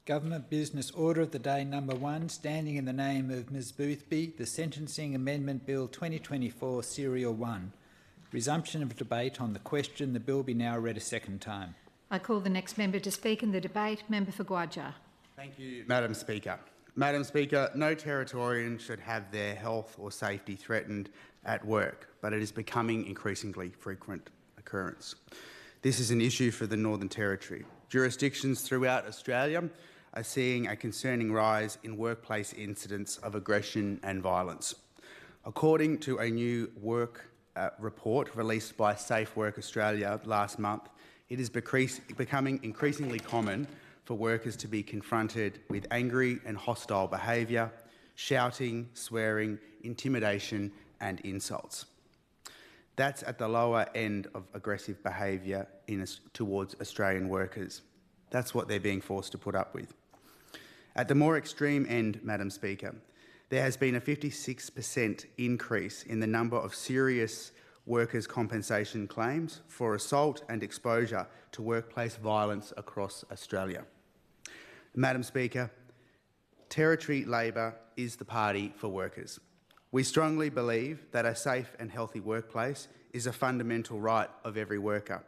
Government Business Order of the Day number 1, standing in the name of Ms Boothby, the Sentencing Amendment Bill 2024, Serial 1. Resumption of debate on the question. The bill be now read a second time. I call the next member to speak in the debate. Member for Gwaja. Thank you, Madam Speaker. Madam Speaker, no Territorian should have their health or safety threatened at work, but it is becoming increasingly frequent occurrence. This is an issue for the Northern Territory. Jurisdictions throughout Australia are seeing a concerning rise in workplace incidents of aggression and violence. According to a new work report released by Safe Work Australia last month, it is becoming increasingly common for workers to be confronted with angry and hostile behaviour, shouting, swearing, intimidation and insults. That's at the lower end of aggressive behaviour towards Australian workers. That's what they're being forced to put up with. At the more extreme end, Madam Speaker, there has been a 56% increase in the number of serious workers' compensation claims for assault and exposure to workplace violence across Australia. Madam Speaker, Territory Labor is the party for workers. We strongly believe that a safe and healthy workplace is a fundamental right of every worker,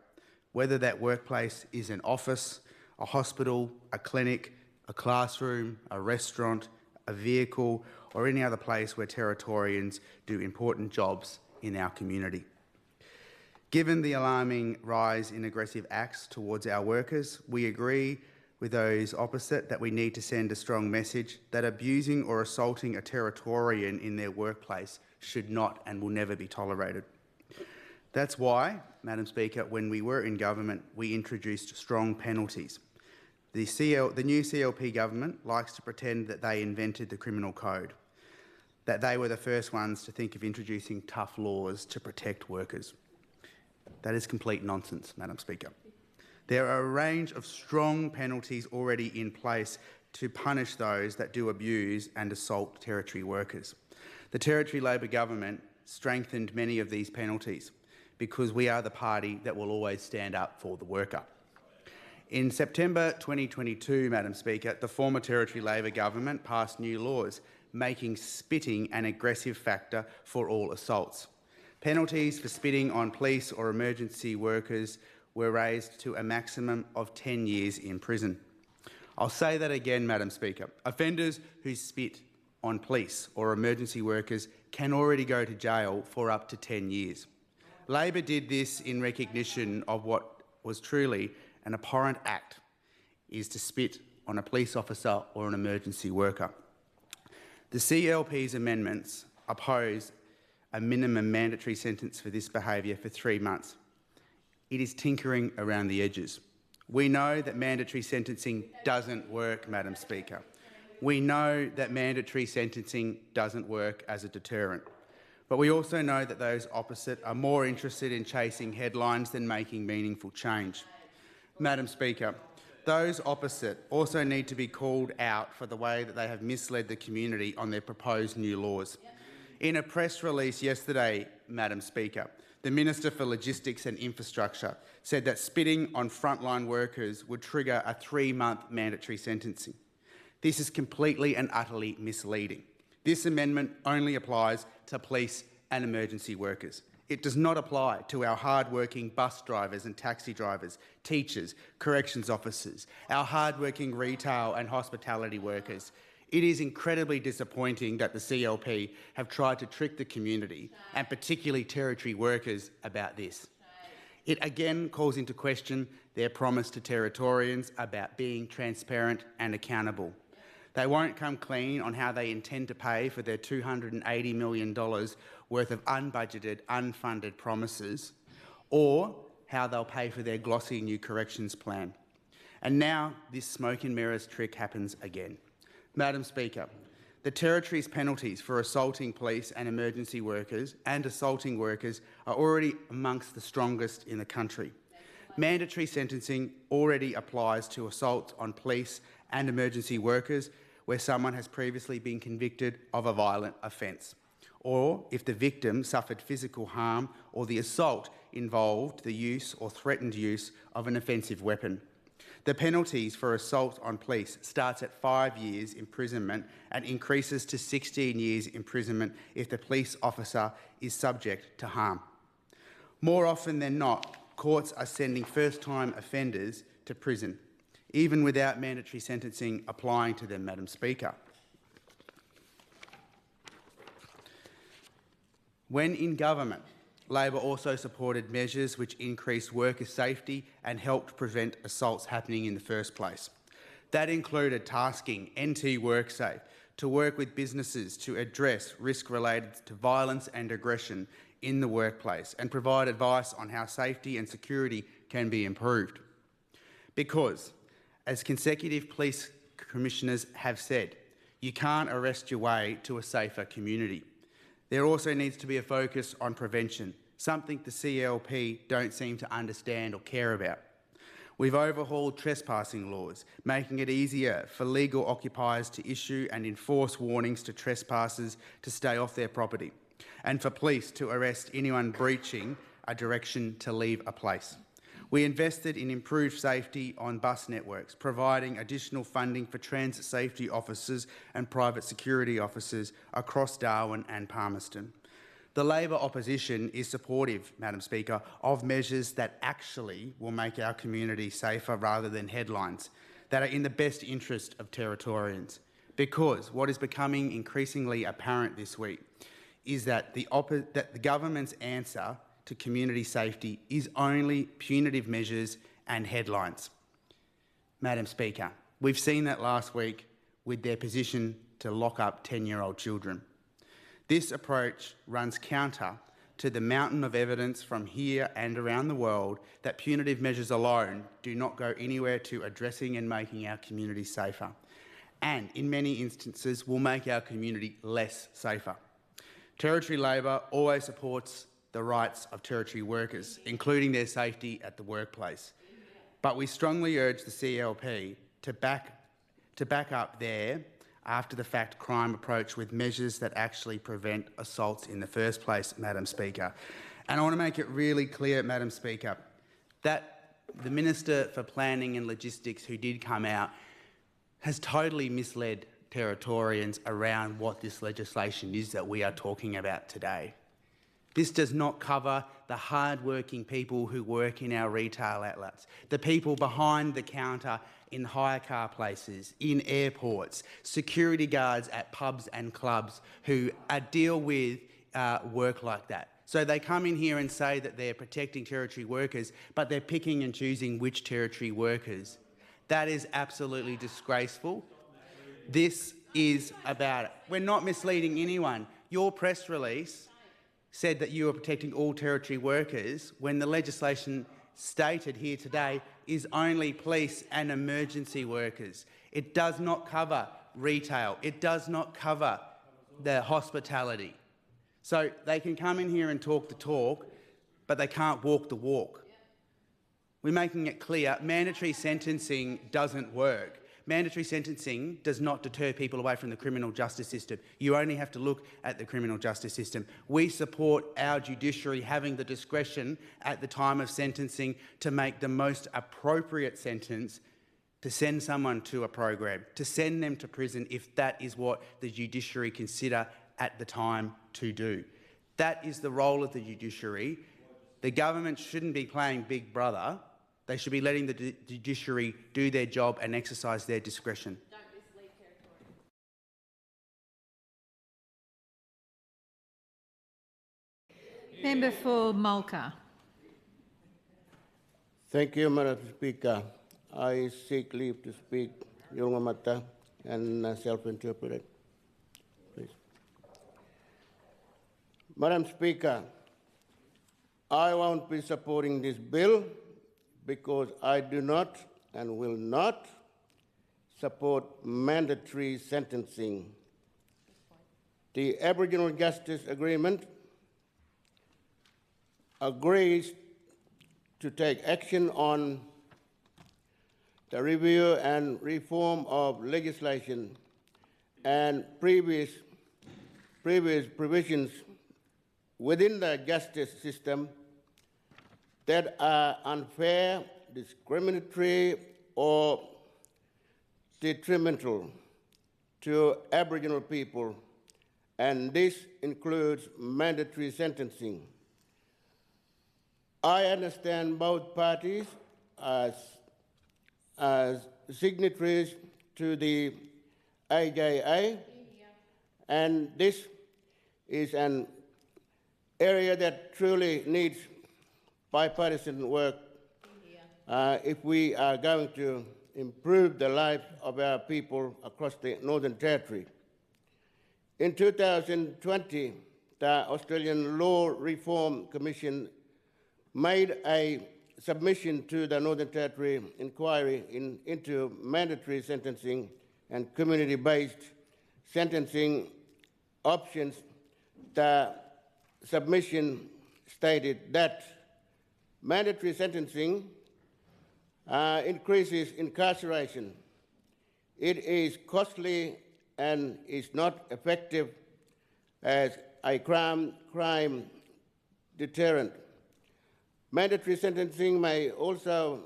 whether that workplace is an office, a hospital, a clinic, a classroom, a restaurant, a vehicle, or any other place where Territorians do important jobs in our community. Given the alarming rise in aggressive acts towards our workers, we agree with those opposite that we need to send a strong message that abusing or assaulting a Territorian in their workplace should not and will never be tolerated. That's why, Madam Speaker, when we were in government, we introduced strong penalties. The new CLP government likes to pretend that they invented the criminal code, that they were the first ones to think of introducing tough laws to protect workers. That is complete nonsense, Madam Speaker. There are a range of strong penalties already in place to punish those that do abuse and assault Territory workers. The Territory Labor government strengthened many of these penalties because we are the party that will always stand up for the worker. In September 2022, Madam Speaker, the former Territory Labor government passed new laws making spitting an aggressive factor for all assaults. Penalties for spitting on police or emergency workers were raised to a maximum of 10 years in prison. I'll say that again, Madam Speaker. Offenders who spit on police or emergency workers can already go to jail for up to 10 years. Labor did this in recognition of what was truly an abhorrent act, is to spit on a police officer or an emergency worker. The CLP's amendments oppose a minimum mandatory sentence for this behaviour for 3 months. It is tinkering around the edges. We know that mandatory sentencing doesn't work, Madam Speaker. We know that mandatory sentencing doesn't work as a deterrent. But we also know that those opposite are more interested in chasing headlines than making meaningful change. Madam Speaker, those opposite also need to be called out for the way that they have misled the community on their proposed new laws. In a press release yesterday, Madam Speaker, the Minister for Logistics and Infrastructure said that spitting on frontline workers would trigger a 3-month mandatory sentencing. This is completely and utterly misleading. This amendment only applies to police and emergency workers. It does not apply to our hard-working bus drivers and taxi drivers, teachers, corrections officers, our hard-working retail and hospitality workers. It is incredibly disappointing that the CLP have tried to trick the community, and particularly Territory workers, about this. It again calls into question their promise to Territorians about being transparent and accountable. They won't come clean on how they intend to pay for their $280 million worth of unbudgeted, unfunded promises, or how they'll pay for their glossy new corrections plan. And now this smoke and mirrors trick happens again. Madam Speaker, the Territory's penalties for assaulting police and emergency workers and assaulting workers are already amongst the strongest in the country. Mandatory sentencing already applies to assault on police and emergency workers where someone has previously been convicted of a violent offence, or if the victim suffered physical harm or the assault involved the use or threatened use of an offensive weapon. The penalties for assault on police starts at 5 years imprisonment and increases to 16 years imprisonment if the police officer is subject to harm. More often than not, courts are sending first-time offenders to prison, even without mandatory sentencing applying to them, Madam Speaker. When in government, Labor also supported measures which increased worker safety and helped prevent assaults happening in the first place. That included tasking NT WorkSafe to work with businesses to address risk related to violence and aggression in the workplace and provide advice on how safety and security can be improved. Because, as consecutive police commissioners have said, you can't arrest your way to a safer community. There also needs to be a focus on prevention, something the CLP don't seem to understand or care about. We've overhauled trespassing laws, making it easier for legal occupiers to issue and enforce warnings to trespassers to stay off their property, and for police to arrest anyone breaching a direction to leave a place. We invested in improved safety on bus networks, providing additional funding for transit safety officers and private security officers across Darwin and Palmerston. The Labor opposition is supportive, Madam Speaker, of measures that actually will make our community safer rather than headlines that are in the best interest of Territorians. Because what is becoming increasingly apparent this week is that the government's answer to community safety is only punitive measures and headlines. Madam Speaker, we've seen that last week with their position to lock up 10-year-old children. This approach runs counter to the mountain of evidence from here and around the world that punitive measures alone do not go anywhere to addressing and making our community safer, and in many instances will make our community less safer. Territory Labor always supports the rights of Territory workers, including their safety at the workplace. But we strongly urge the CLP to back up their after-the-fact crime approach with measures that actually prevent assaults in the first place, Madam Speaker. And I want to make it really clear, Madam Speaker, that the Minister for Planning and Logistics, who did come out, has totally misled Territorians around what this legislation is that we are talking about today. This does not cover the hard-working people who work in our retail outlets, the people behind the counter in hire car places, in airports, security guards at pubs and clubs who deal with work like that. So they come in here and say that they're protecting Territory workers, but they're picking and choosing which Territory workers. That is absolutely disgraceful. This is about it. We're not misleading anyone. Your press release said that you are protecting all Territory workers when the legislation stated here today is only police and emergency workers. It does not cover retail. It does not cover the hospitality. So they can come in here and talk the talk, but they can't walk the walk. We're making it clear mandatory sentencing doesn't work. Mandatory sentencing does not deter people away from the criminal justice system. You only have to look at the criminal justice system. We support our judiciary having the discretion at the time of sentencing to make the most appropriate sentence to send someone to a program, to send them to prison if that is what the judiciary consider at the time to do. That is the role of the judiciary. The government shouldn't be playing Big Brother. They should be letting the judiciary do their job and exercise their discretion. Don't mislead Territorians. Member for Mulca. Thank you, Madam Speaker. I seek leave to speak Yolngamata and self-interpreted. Please. Madam Speaker, I won't be supporting this bill because I do not and will not support mandatory sentencing. The Aboriginal Justice Agreement agrees to take action on the review and reform of legislation and previous provisions within the justice system that are unfair, discriminatory, or detrimental to Aboriginal people, and this includes mandatory sentencing. I understand both parties as signatories to the AJA, and this is an area that truly needs bipartisan work if we are going to improve the lives of our people across the Northern Territory. In 2020, the Australian Law Reform Commission made a submission to the Northern Territory inquiry into mandatory sentencing and community-based sentencing options. The submission stated that mandatory sentencing increases incarceration. It is costly and is not effective as a crime deterrent. Mandatory sentencing may also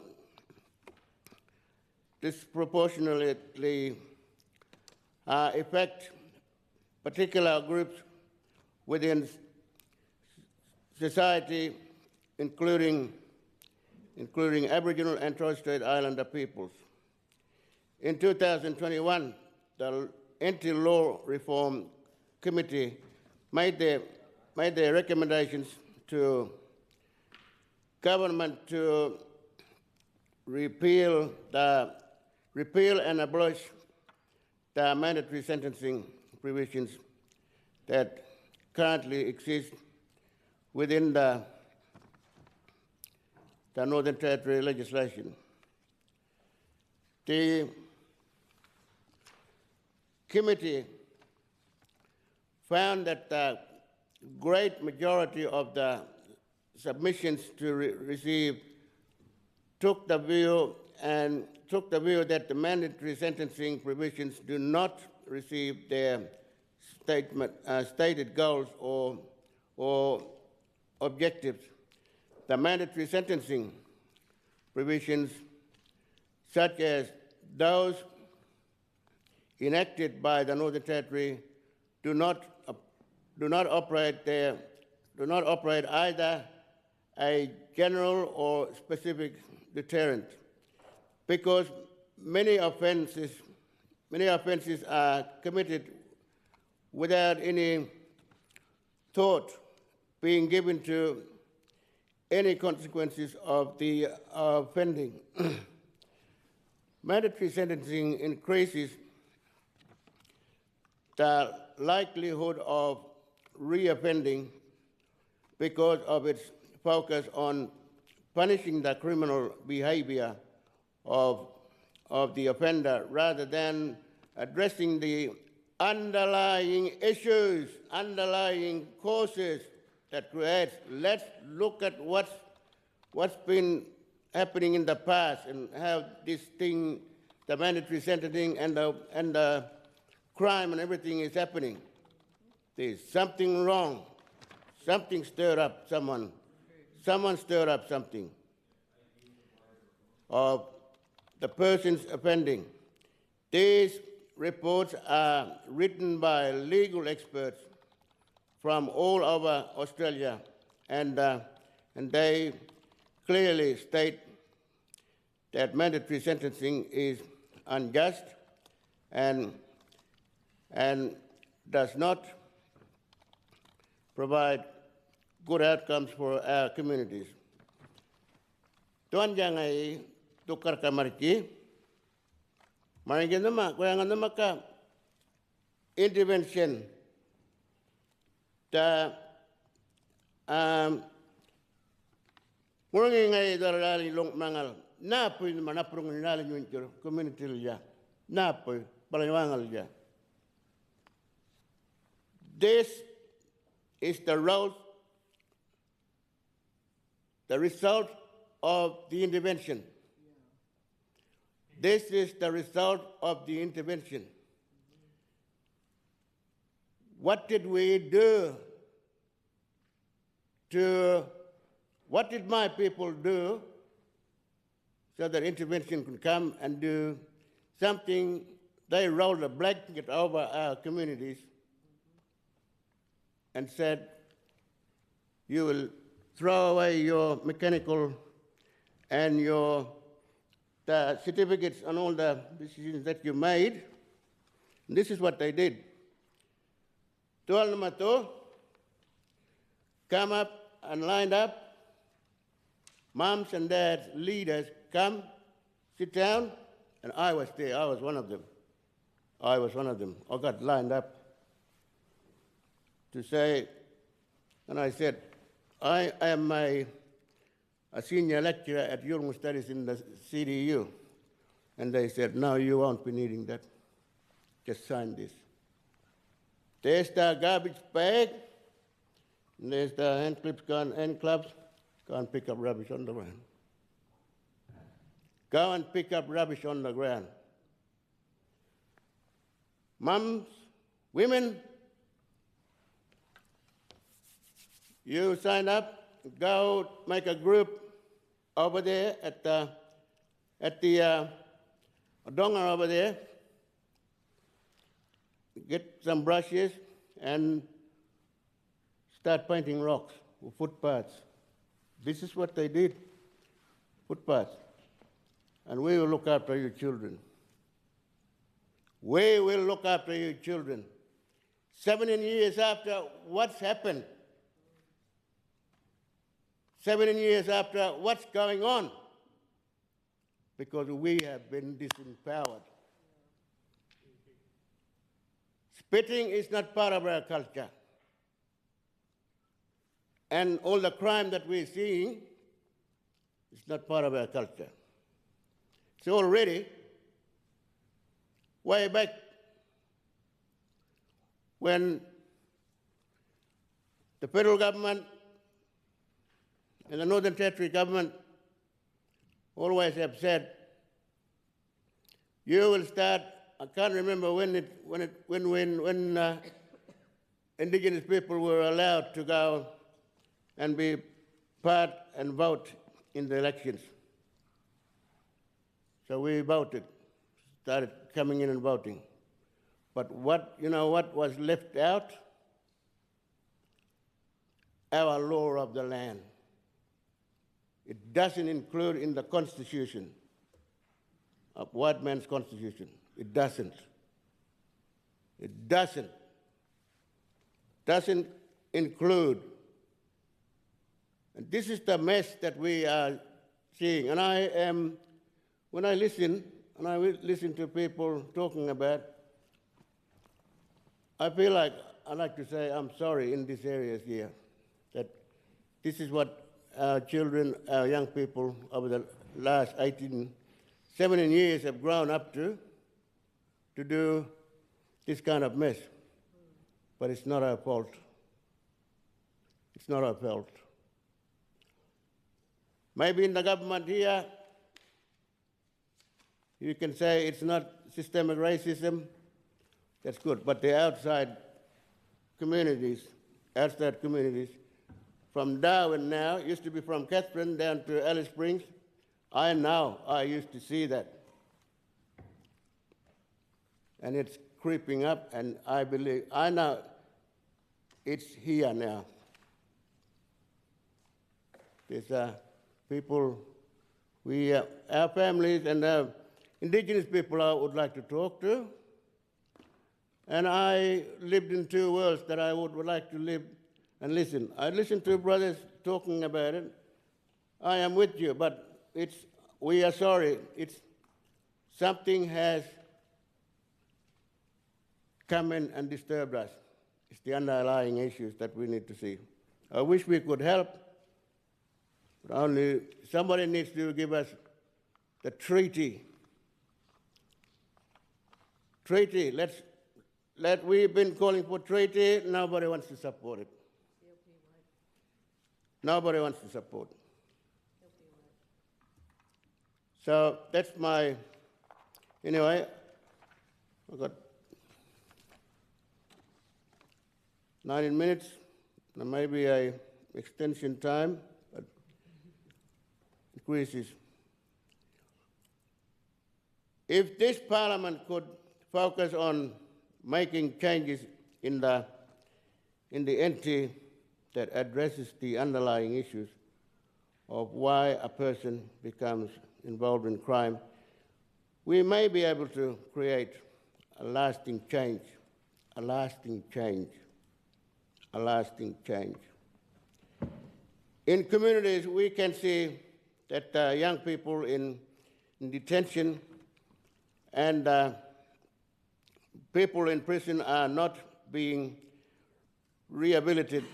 disproportionately affect particular groups within society, including Aboriginal and Torres Strait Islander peoples. In 2021, the Anti-Law Reform Committee made their recommendations to government to repeal and abolish the mandatory sentencing provisions that currently exist within the Northern Territory legislation. The committee found that the great majority of the submissions to receive took the view that the mandatory sentencing provisions do not receive their stated goals or objectives. The mandatory sentencing provisions, such as those enacted by the Northern Territory, do not operate either a general or specific deterrent, because many offences are committed without any thought being given to any consequences of the offending. Mandatory sentencing increases the likelihood of reoffending because of its focus on punishing the criminal behavior of the offender rather than addressing the underlying issues, underlying causes that creates. Let's look at what's been happening in the past and how this thing, the mandatory sentencing and the crime and everything is happening. There's something wrong. Something stirred up someone. Someone stirred up something of the person's offending. These reports are written by legal experts from all over Australia, and they clearly state that mandatory sentencing is unjust and does not provide good outcomes for our communities. Tuan jangai tukar kamarki, maringin nama, kuyangan nama ka intervention ta murangi ngai darali long mangal na pui manapurung nali nyuncur community lja na pui balangwangal lja. This is the result of the intervention. This is the result of the intervention. What did we do what did my people do so that intervention could come and do something. They rolled a blanket over our communities and said, you will throw away your mechanical and the certificates and all the decisions that you made. And this is what they did. Tual Namato come up and lined up. Moms and dads, leaders come, sit down, and I was there. I was one of them. I got lined up to say, and I said, I am a senior lecturer at Yolngu Studies in the CDU. And they said, no, you won't be needing that. Just sign this. There's the garbage bag. And there's the hand clips, hand clubs. Go and pick up rubbish on the ground. Go and pick up rubbish on the ground. Mums, women, you sign up, go make a group over there at the donga over there. Get some brushes and start painting rocks or footpaths. This is what they did, footpaths. And we will look after your children. We will look after your children. 17 years after, what's happened? 17 years after, what's going on? Because we have been disempowered. Spitting is not part of our culture. And all the crime that we're seeing is not part of our culture. So already, way back when the federal government and the Northern Territory government always have said, you will start. I can't remember when indigenous people were allowed to go and be part and vote in the elections. So we voted, started coming in and voting. But what was left out? Our law of the land. It doesn't include in the Constitution, of white man's Constitution. It doesn't. It doesn't. Doesn't include. And this is the mess that we are seeing. And when I listen to people talking about, I feel like I like to say I'm sorry in these areas here, that this is what our children, our young people over the last 17 years have grown up to do this kind of mess. But it's not our fault. It's not our fault. Maybe in the government here, you can say it's not systemic racism. That's good. But the outside communities, from Darwin now, used to be from Catherine down to Alice Springs, I used to see that. And it's creeping up, and I know it's here now. There's people, our families and indigenous people I would like to talk to. And I lived in two worlds that I would like to live and listen. I listen to brothers talking about it. I am with you, but we are sorry. Something has come in and disturbed us. It's the underlying issues that we need to see. I wish we could help, but only somebody needs to give us the treaty. We've been calling for treaty, nobody wants to support it. Nobody wants to support it. So that's anyway, I've got 19 minutes, and maybe an extension time, but increases. If this Parliament could focus on making changes in the entity that addresses the underlying issues of why a person becomes involved in crime, we may be able to create a lasting change, a lasting change, a lasting change. In communities, we can see that young people in detention and people in prison are not being rehabilitated.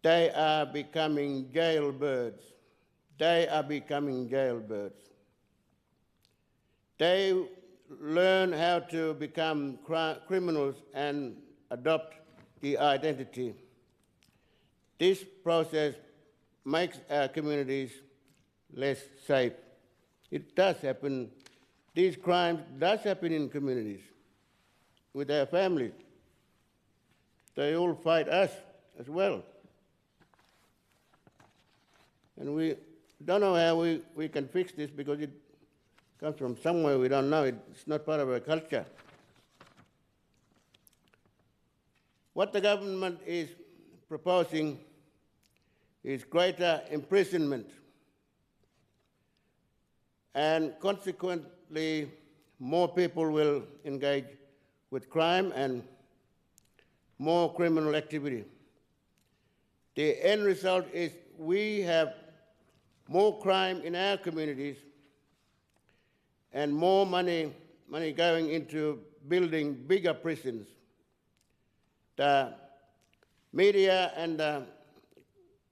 They are becoming jailbirds. They are becoming jailbirds. They learn how to become criminals and adopt the identity. This process makes our communities less safe. It does happen. These crimes does happen in communities with our families. They all fight us as well. And we don't know how we can fix this because it comes from somewhere we don't know. It's not part of our culture. What the government is proposing is greater imprisonment, and consequently more people will engage with crime and more criminal activity. The end result is we have more crime in our communities and more money going into building bigger prisons. The media and the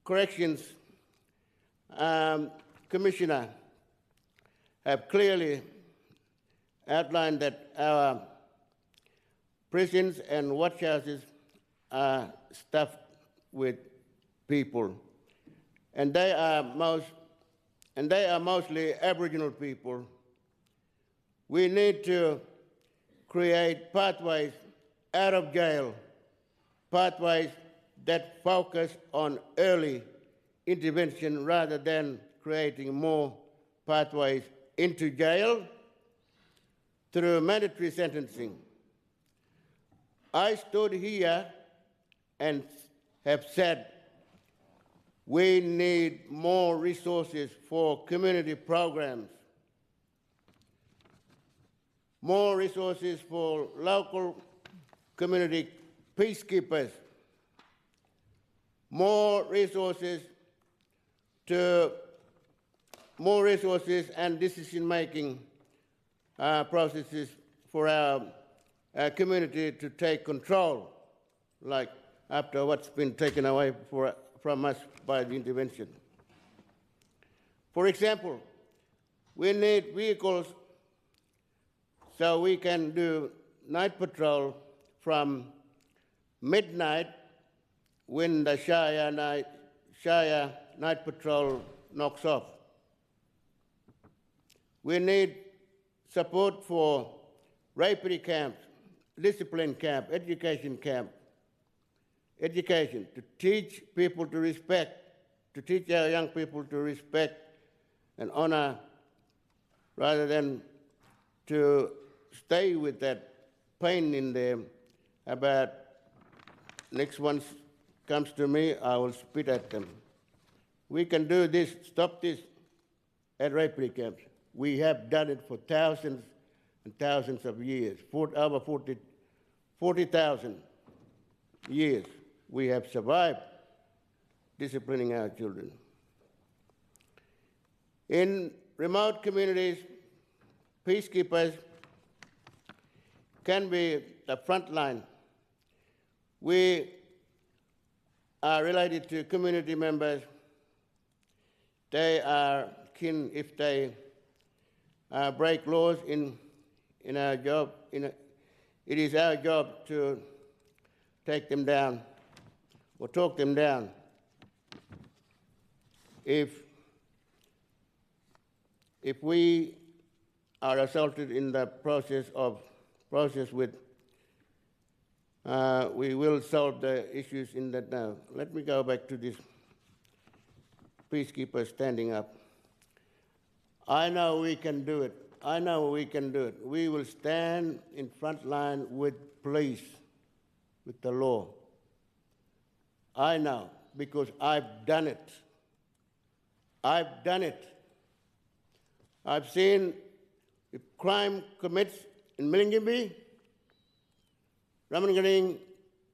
corrections commissioner have clearly outlined that our prisons and watchhouses are stuffed with people, and they are mostly Aboriginal people. We need to create pathways out of jail, pathways that focus on early intervention rather than creating more pathways into jail through mandatory sentencing. I stood here and have said we need more resources for community programs, more resources for local community peacekeepers, more resources and decision-making processes for our community to take control, like after what's been taken away from us by the intervention. For example, we need vehicles so we can do night patrol from midnight when the Shire night patrol knocks off. We need support for rapery camps, discipline camp, education to teach people to respect, to teach our young people to respect and honor rather than to stay with that pain in them about next one comes to me, I will spit at them. We can do this, stop this at rapery camps. We have done it for thousands and thousands of years, over 40,000 years. We have survived disciplining our children. In remote communities, peacekeepers can be the front line. We are related to community members. They are kin if they break laws in our job. It is our job to take them down or talk them down. If we are assaulted in the process with, we will solve the issues in that now. Let me go back to this peacekeeper standing up. I know we can do it. I know we can do it. We will stand in front line with police, with the law. I know, because I've done it. I've done it. I've seen if crime commits in Milingimbi, Ramangaring,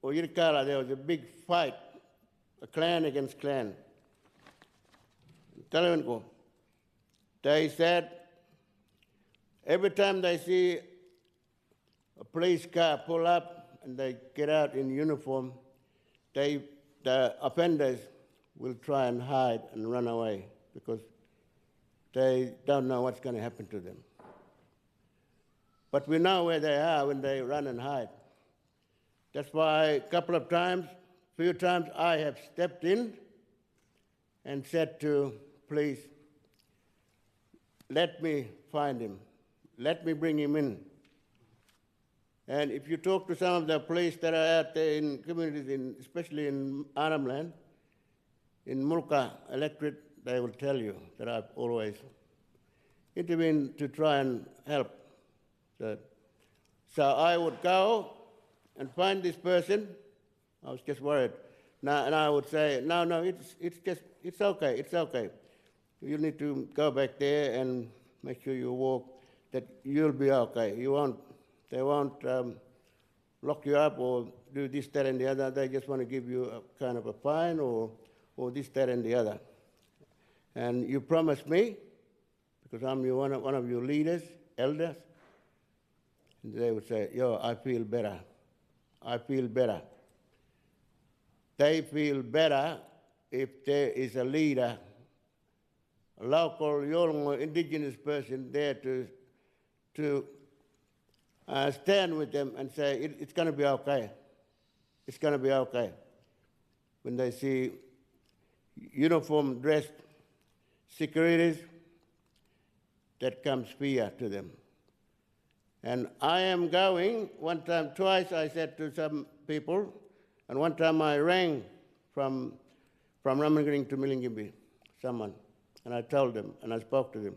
or Yirikala, there was a big fight, a clan against clan. Talawanko, they said, every time they see a police car pull up and they get out in uniform, the offenders will try and hide and run away because they don't know what's going to happen to them. But we know where they are when they run and hide. That's why a few times I have stepped in and said to police, let me find him. Let me bring him in. And if you talk to some of the police that are out there in communities, especially in Arnhem Land, in Mulka electorate, they will tell you that I've always intervened to try and help. So I would go and find this person. I was just worried. Now, and I would say, no, it's okay. You need to go back there and make sure you walk, that you'll be okay. They won't lock you up or do this, that, and the other. They just want to give you a kind of a fine or this, that, and the other. And you promised me, because I'm one of your leaders, elders, and they would say, yo, I feel better. I feel better. They feel better if there is a leader, a local Yolngu indigenous person there to stand with them and say, it's going to be okay. It's going to be okay. When they see uniform dressed securities, that comes fear to them. And I am going, twice I said to some people, and one time I rang from Ramangaring to Milingimbi, someone, and I told them, and I spoke to them,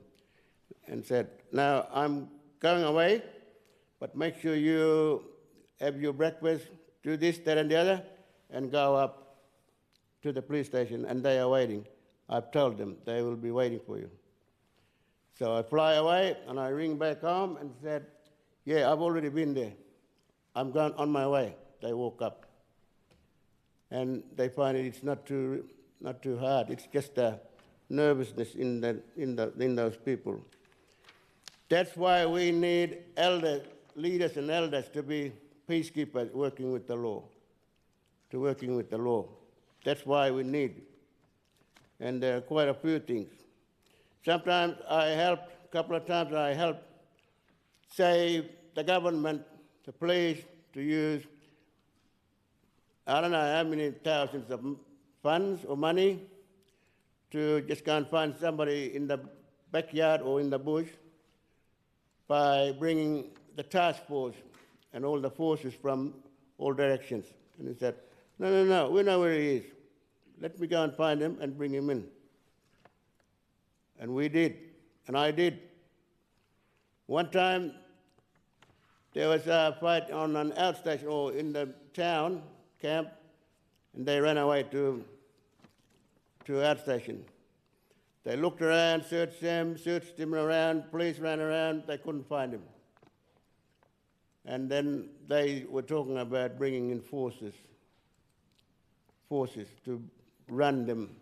and said, now I'm going away, but make sure you have your breakfast, do this, that, and the other, and go up to the police station, and they are waiting. I've told them they will be waiting for you. So I fly away, and I ring back home and said, yeah, I've already been there. I'm gone on my way. They woke up. And they find it's not too hard. It's just a nervousness in those people. That's why we need leaders and elders to be peacekeepers working with the law, That's why we need. And there are quite a few things. Sometimes a couple of times I helped save the government, the police, to use, I don't know how many thousands of funds or money to just go and find somebody in the backyard or in the bush by bringing the task force and all the forces from all directions. And he said, no, we know where he is. Let me go and find him and bring him in. And we did, and I did. One time, there was a fight on an outstation or in the town camp, and they ran away to outstation. They looked around, searched him around, police ran around, they couldn't find him. And then they were talking about bringing in forces to run them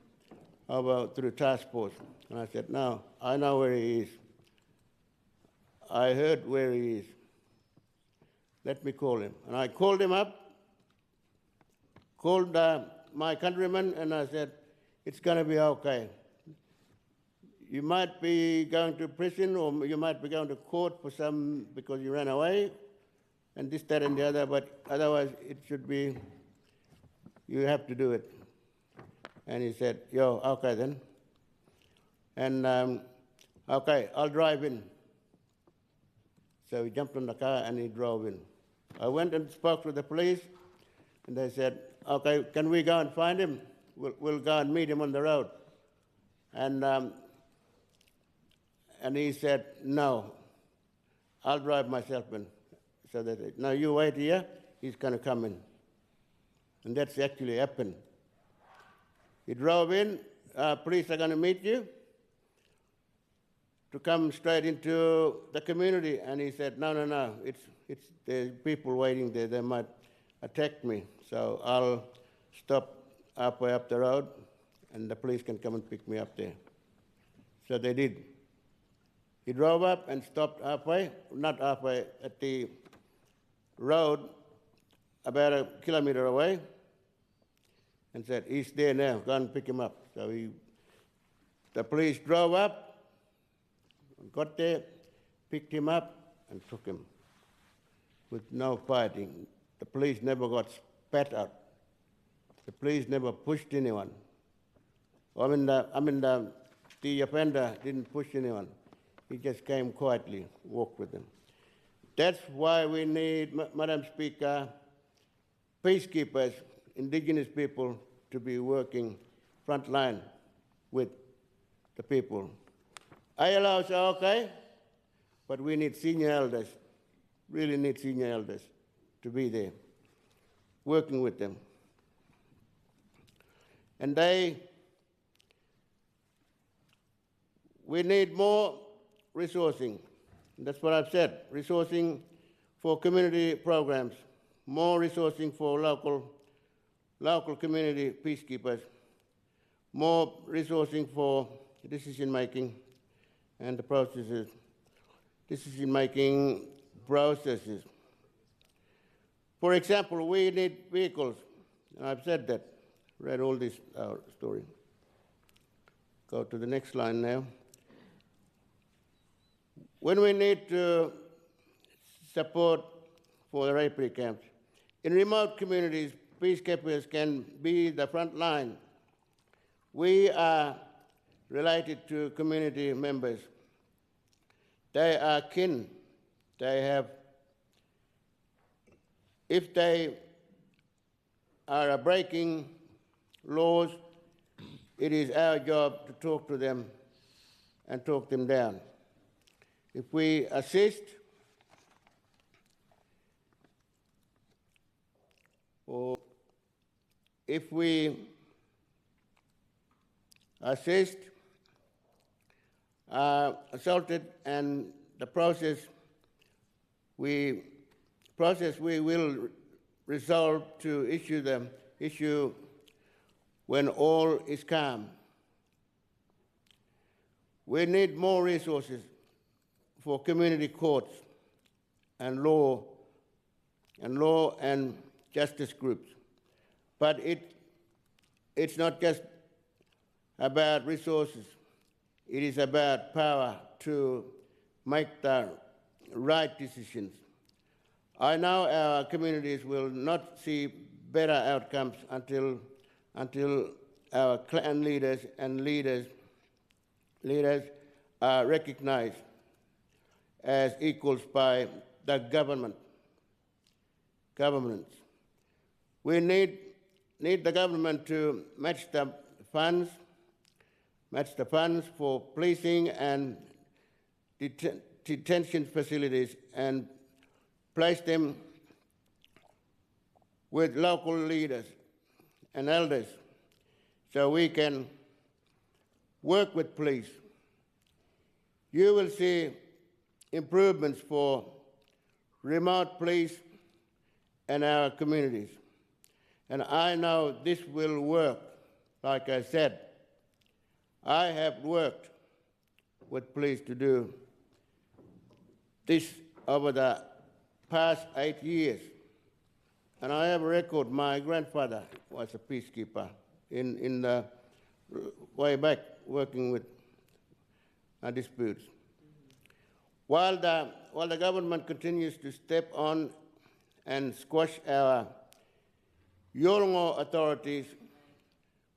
over through task force. And I said, no, I know where he is. I heard where he is. Let me call him. And I called him up, called my countrymen, and I said, it's going to be okay. You might be going to prison, or you might be going to court for because you ran away, and this, that, and the other, but otherwise it should be, you have to do it. And he said, yo, okay then. And okay, I'll drive in. So he jumped in the car and he drove in. I went and spoke to the police, and they said, okay, can we go and find him? We'll go and meet him on the road. And and he said, no, I'll drive myself in. So they said, no, you wait here, he's going to come in. And that's actually happened. He drove in, police are going to meet you to come straight into the community. And he said, no, it's the people waiting there, they might attack me. So I'll stop halfway up the road and the police can come and pick me up there. So they did. He drove up and stopped halfway, not halfway, at the road about a kilometer away, and said, he's there now, go and pick him up. So the police drove up, got there, picked him up, and took him with no fighting. The police never got spat out. The police never pushed anyone. The offender didn't push anyone. He just came quietly, walked with them. That's why we need, Madam Speaker, peacekeepers, Indigenous people, to be working frontline with the people. ILOs are okay, but we need senior elders, really need senior elders to be there, working with them. And we need more resourcing. That's what I've said, resourcing for community programs, more resourcing for local community peacekeepers, more resourcing for decision-making and the processes, decision-making processes. For example, we need vehicles, and I've said that, read all this story. Go to the next line now. When we need to support for the refugee camps, in remote communities, peacekeepers can be the front line. We are related to community members. They are kin. If they are breaking laws, it is our job to talk to them and talk them down. If we assist, or if we assist assaulted, and the process we will resolve to issue when all is calm. We need more resources for community courts and law and justice groups. But it's not just about resources. It is about power to make the right decisions. I know our communities will not see better outcomes until our clan leaders and leaders are recognized as equals by the governments. We need the government to match the funds for policing and detention facilities and place them with local leaders and elders so we can work with police. You will see improvements for remote police and our communities. And I know this will work. Like I said, I have worked with police to do this over the past 8 years. And I have a record. My grandfather was a peacekeeper in the way back, working with disputes. While the government continues to step on and squash our Yolngu authorities,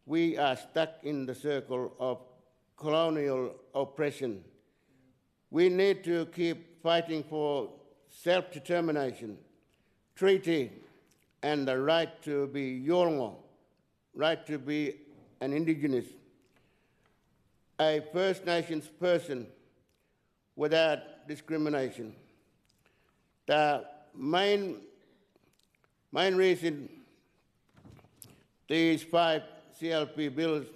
we are stuck in the circle of colonial oppression. We need to keep fighting for self-determination, treaty, and the right to be Yolngu, right to be an Indigenous, a First Nations person, without discrimination. The main reason these 5 CLP bills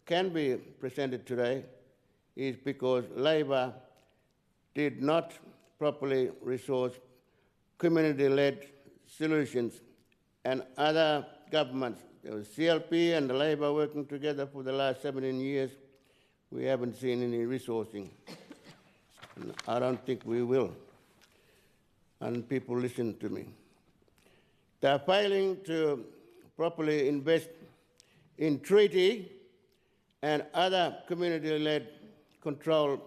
can be presented today is because Labor did not properly resource community-led solutions, and other governments, there was CLP and the Labor working together for the last 17 years, we haven't seen any resourcing. And I don't think we will. And people listen to me. They're failing to properly invest in treaty and other community-led control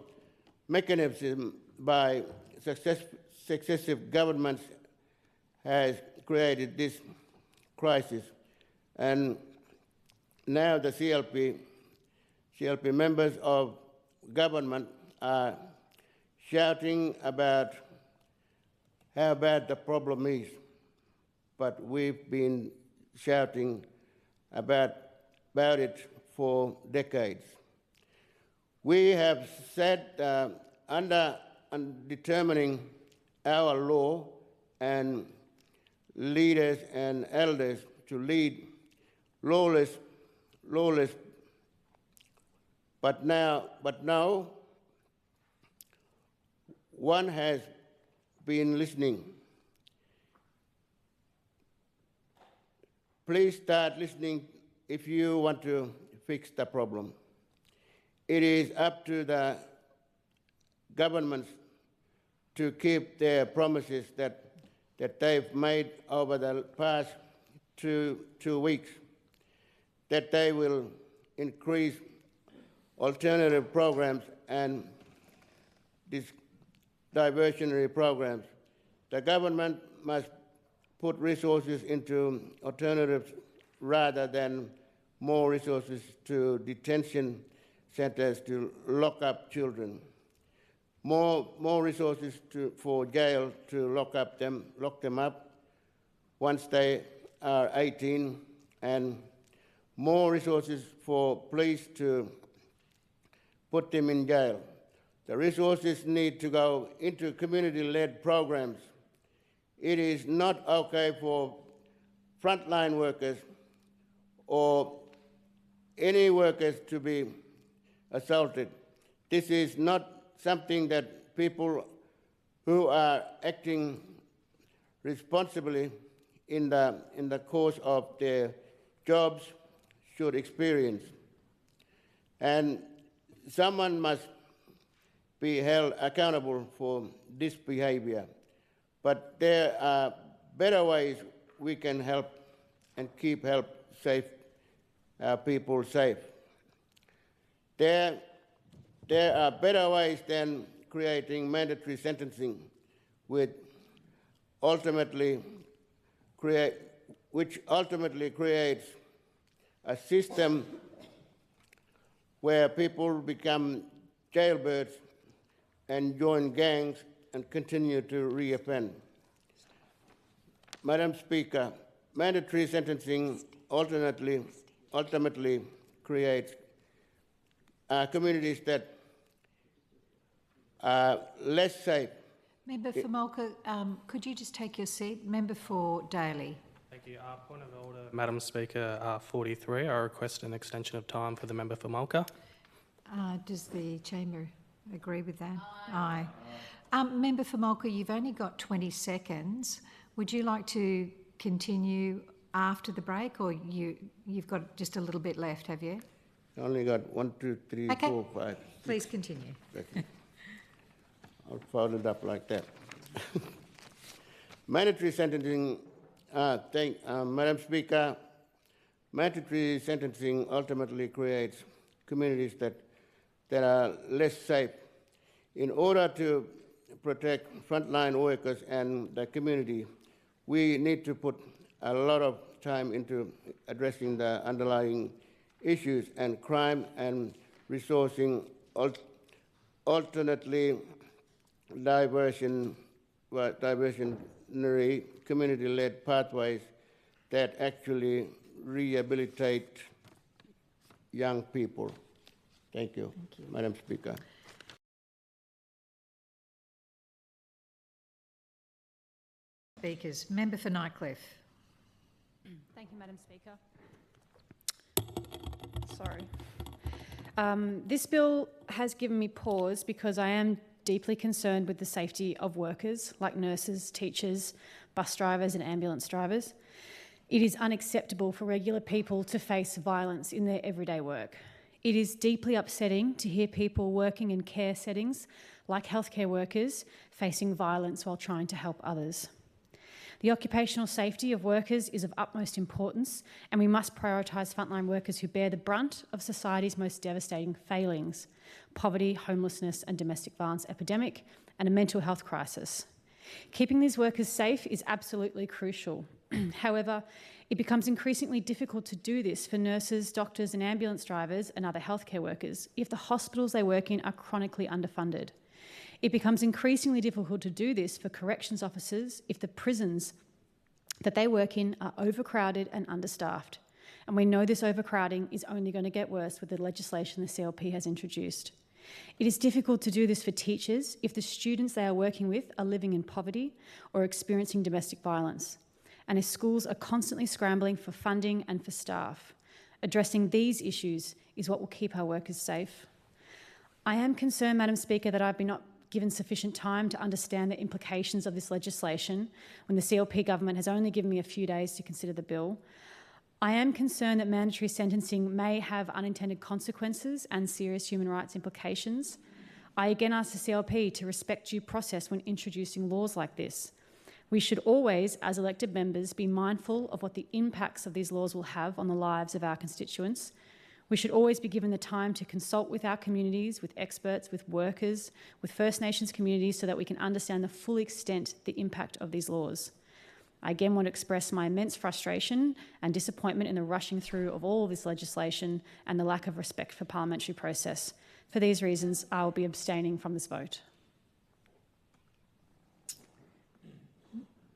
mechanisms by successive governments has created this crisis. And now the CLP members of government are shouting about how bad the problem is, but we've been shouting about it for decades. We have sat under determining our law and leaders and elders to lead lawless, but now one has been listening. Please start listening if you want to fix the problem. It is up to the governments to keep their promises that they've made over the past two weeks, that they will increase alternative programs and these diversionary programs. The government must put resources into alternatives rather than more resources to detention centers to lock up children. More resources for jail to lock them up once they are 18, and more resources for police to put them in jail. The resources need to go into community-led programs. It is not okay for frontline workers or any workers to be assaulted. This is not something that people who are acting responsibly in the course of their jobs should experience. And someone must be held accountable for this behavior. But there are better ways we can help and keep people safe. There are better ways than creating mandatory sentencing, which ultimately creates a system where people become jailbirds and join gangs and continue to reoffend. Madam Speaker, mandatory sentencing ultimately creates communities that are less safe. Member for Mulca, could you just take your seat? Member for Daly. Thank you. Point of order, Madam Speaker, 43. I request an extension of time for the member for Mulca. Does the chamber agree with that? Aye. Member for Mulca, you've only got 20 seconds. Would you like to continue after the break, or you've got just a little bit left, have you? I only got 1, 2, 3, Okay. 4, 5. Please continue. Okay. I'll fold it up like that. Mandatory sentencing, Madam Speaker, mandatory sentencing ultimately creates communities that are less safe. In order to protect frontline workers and the community, we need to put a lot of time into addressing the underlying issues and crime and resourcing alternately diversionary community-led pathways that actually rehabilitate young people. Thank you, Madam Speaker. speakers. Member for Nightcliff. Thank you, Madam Speaker. Sorry. This bill has given me pause because I am deeply concerned with the safety of workers like nurses, teachers, bus drivers and ambulance drivers. It is unacceptable for regular people to face violence in their everyday work. It is deeply upsetting to hear people working in care settings, like healthcare workers, facing violence while trying to help others. The occupational safety of workers is of utmost importance, and we must prioritise frontline workers who bear the brunt of society's most devastating failings: poverty, homelessness and domestic violence epidemic, and a mental health crisis. Keeping these workers safe is absolutely crucial. However, it becomes increasingly difficult to do this for nurses, doctors and ambulance drivers and other healthcare workers if the hospitals they work in are chronically underfunded. It becomes increasingly difficult to do this for corrections officers if the prisons that they work in are overcrowded and understaffed. And we know this overcrowding is only going to get worse with the legislation the CLP has introduced. It is difficult to do this for teachers if the students they are working with are living in poverty or experiencing domestic violence, and if schools are constantly scrambling for funding and for staff. Addressing these issues is what will keep our workers safe. I am concerned, Madam Speaker, that I've been not given sufficient time to understand the implications of this legislation when the CLP government has only given me a few days to consider the bill. I am concerned that mandatory sentencing may have unintended consequences and serious human rights implications. I again ask the CLP to respect due process when introducing laws like this. We should always, as elected members, be mindful of what the impacts of these laws will have on the lives of our constituents. We should always be given the time to consult with our communities, with experts, with workers, with First Nations communities, so that we can understand the full extent, the impact of these laws. I again want to express my immense frustration and disappointment in the rushing through of all of this legislation and the lack of respect for parliamentary process. For these reasons, I will be abstaining from this vote.